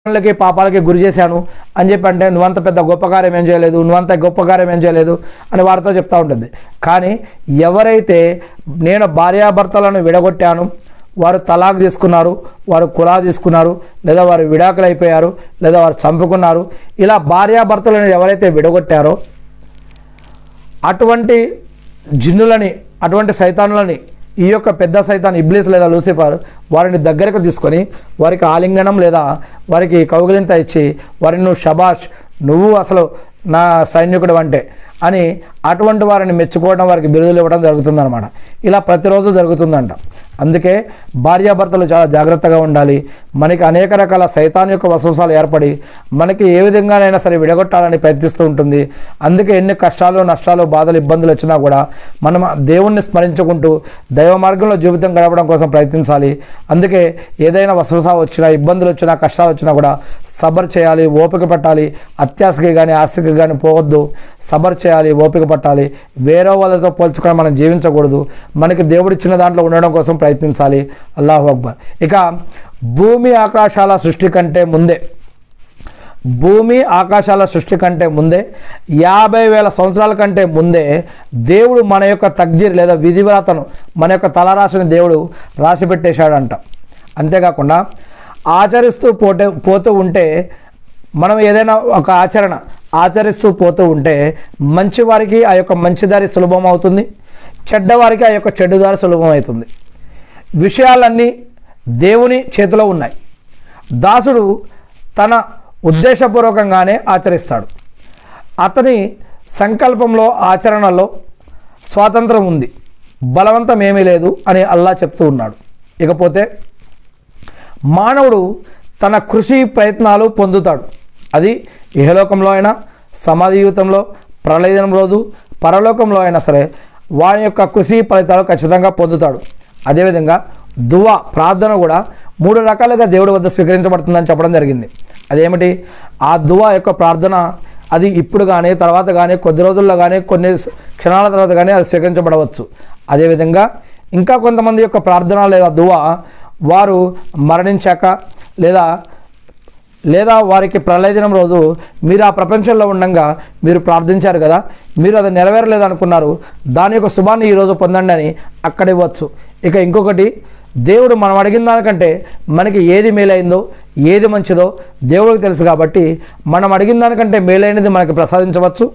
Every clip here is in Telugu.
కి పాపాలకి గురి చేశాను అని చెప్పి అంటే నువ్వంత పెద్ద గొప్ప కార్యం ఏం చేయలేదు, నువ్వంత గొప్ప కార్యం ఏం చేయలేదు అని వారితో చెప్తూ ఉంటుంది. కానీ ఎవరైతే నేను భార్యాభర్తలను విడగొట్టాను, వారు తలాక్ తీసుకున్నారు, వారు కులా తీసుకున్నారు, లేదా వారు విడాకులు అయిపోయారు, లేదా వారు చంపుకున్నారు, ఇలా భార్యాభర్తలను ఎవరైతే విడగొట్టారో అటువంటి జిన్నులని, అటువంటి సైతానులని ఈ యొక్క పెద్ద సైతాన్ ఇబ్లీస్ లేదా లూసిఫర్ వారిని దగ్గరకు తీసుకొని వారికి ఆలింగనం లేదా వారికి కౌగిలింత ఇచ్చి వారిని నువ్వు షబాష్, నువ్వు అసలు నా సైనికుడు అంటే అని అటువంటి వారిని మెచ్చుకోవడం, వారికి బిరుదులు ఇవ్వడం జరుగుతుందన్నమాట. ఇలా ప్రతిరోజు జరుగుతుందంట. అందుకే భార్యాభర్తలు చాలా జాగ్రత్తగా ఉండాలి. మనకి అనేక రకాల సైతాన్ యొక్క వసవసాలు ఏర్పడి మనకి ఏ విధంగానైనా సరే విడగొట్టాలని ప్రయత్నిస్తూ ఉంటుంది. అందుకే ఎన్ని కష్టాలు, నష్టాలు, బాధలు, ఇబ్బందులు వచ్చినా కూడా మనం దేవుణ్ణి స్మరించుకుంటూ దైవ మార్గంలో జీవితం గడపడం కోసం ప్రయత్నించాలి. అందుకే ఏదైనా వసవస వచ్చినా, ఇబ్బందులు వచ్చినా, కష్టాలు వచ్చినా కూడా సబర్ చేయాలి, ఓపిక పట్టాలి. అత్యాశకి కానీ ఆశకి కానీ పోవద్దు. సబర్ చేయాలి, ఓపిక పట్టాలి. వేరే వాళ్ళతో పోల్చుకొని మనం జీవించకూడదు. మనకి దేవుడిచ్చిన దాంట్లో ఉండడం కోసం ప్రయత్నించాలి. అల్లాహు అక్బర్. ఇక భూమి ఆకాశాల సృష్టి కంటే ముందే, భూమి ఆకాశాల సృష్టి కంటే ముందే 50,000 సంవత్సరాల కంటే ముందే దేవుడు మన యొక్క తక్దీర్ లేదా విధివ్రాతను, మన యొక్క తలరాశిని దేవుడు రాసి పెట్టేశాడంట. అంతేకాకుండా ఆచరిస్తూ పోతూ ఉంటే, మనం ఏదైనా ఒక ఆచరణ ఆచరిస్తూ పోతూ ఉంటే మంచివారికి ఆ యొక్క మంచిదారి సులభం అవుతుంది, చెడ్డవారికి ఆ యొక్క చెడ్డదారి సులభం అవుతుంది. విషయాలన్నీ దేవుని చేతిలో ఉన్నాయి. దాసుడు తన ఉద్దేశపూర్వకంగానే ఆచరిస్తాడు. అతని సంకల్పంలో, ఆచరణలో స్వాతంత్రం ఉంది, బలవంతం ఏమీ లేదు అని అల్లా చెప్తూ ఉన్నాడు. ఇకపోతే మానవుడు తన కృషి ప్రయత్నాలు పొందుతాడు. అది ఇహలోకంలో అయినా, సమాధి జీవితంలో, ప్రళయం రోజు, పరలోకంలో అయినా సరే వారి యొక్క కృషి ఫలితాలు ఖచ్చితంగా పొందుతాడు. అదేవిధంగా దువా, ప్రార్థన కూడా 3 రకాలుగా దేవుడి వద్ద స్వీకరించబడుతుందని చెప్పడం జరిగింది. అదేమిటి? ఆ దువా యొక్క ప్రార్థన అది ఇప్పుడు కానీ, తర్వాత కానీ, కొద్ది రోజుల్లో కానీ, కొన్ని క్షణాల తర్వాత కానీ అది స్వీకరించబడవచ్చు. అదేవిధంగా ఇంకా కొంతమంది యొక్క ప్రార్థన లేదా దువా వారు మరణించాక లేదా వారికి ప్రళయ దినం రోజు మీరు ఆ ప్రపంచంలో ఉండగా మీరు ప్రార్థించారు కదా, మీరు అది నెరవేరలేదు అనుకున్నారు, దాని యొక్క శుభాన్ని ఈరోజు పొందండి అని అక్కడ ఇవ్వచ్చు. ఇక ఇంకొకటి, దేవుడు మనం అడిగిన దానికంటే మనకి ఏది మేలైందో, ఏది మంచిదో దేవుడికి తెలుసు కాబట్టి మనం అడిగిన దానికంటే మేలైనది మనకి ప్రసాదించవచ్చు.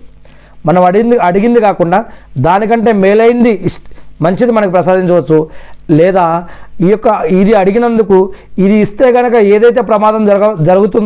మనం అడిగింది కాకుండా దానికంటే మేలైంది మంచిది మనకు ప్రసాదించవచ్చు. లేదా ఈ యొక్క ఇది అడిగినందుకు ఇది ఇస్తే కనుక ఏదైతే ప్రమాదం జరుగుతుందో